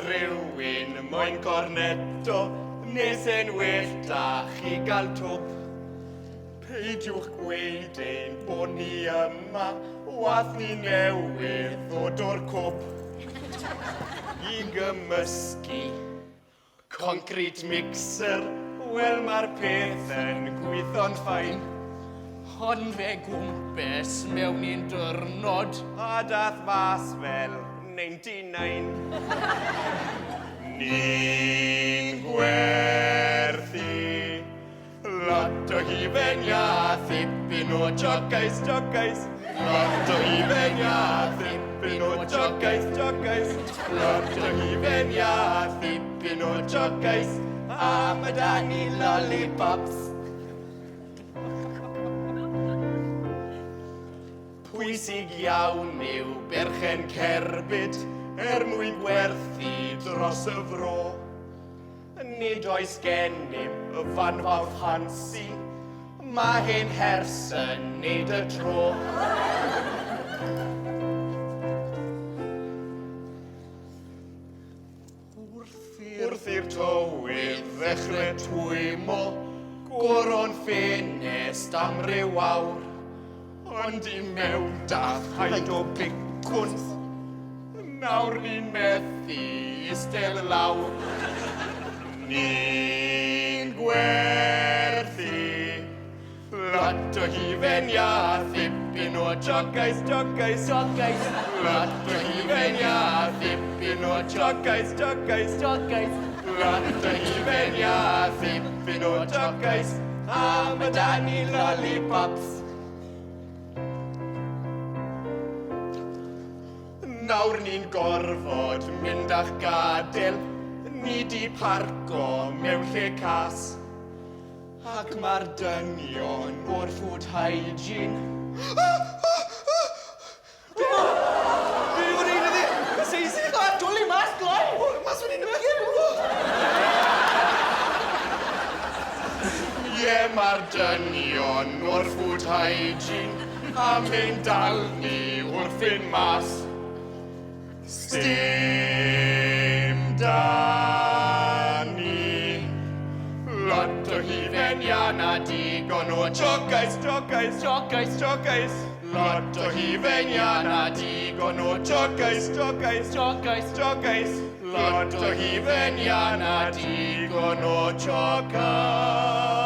rhywun moyn cornetto, nes yn well da chi gael twp. Peidiwch gweud ein bod ni yma, wath ni newydd ddod o'r cwp. I gymysgu concrete mixer, wel mae'r peth yn gweithio'n ffain. Ond fe gwmpes mewn un dyrnod. A dath mas fel 99. Ni'n gwerthu lot o hufen ia, ddipyn o jogais. Lot o hufen ia, ddipyn o jogais. Lot o hufen ia, ddipyn o jogais. A mae da ni lollipops. Pwysig iawn yw berchen cerbyd mwyn gwerthu dros y fro. Nid oes gennym y fanfawr ffansi, mae hyn hers yn neud y tro. Wrth i'r tywydd ddechrau twymo, goron ffenest am ryw awr. Ond I mewn dath haid o bicwn, nawr ni'n methu istel lawr. Ni'n gwerthu lot o hufen ia, ddipyn o jogais. Lot o hufen ia, ddipyn o jogais. Lot o hufen ia, ddipyn o jogais. A mae da ni lollipops. Nawr ni'n gorfod mynd a'ch gadael, ni di parco mewn lle cas. Ac mae'r dynion o'r food hygiene. Be yw'r un iddi? Seisi? Dwli mas, gloi! Mas fan hyn yma hyn! Ie, mae'r dynion o'r food hygiene, a mynd dal ni wrth fynd mas. Sdim da ni, lot o hufen ia na digon o jogais. Lot o hufen ia na digon o jogais. Lot o hufen ia na digon o jogais.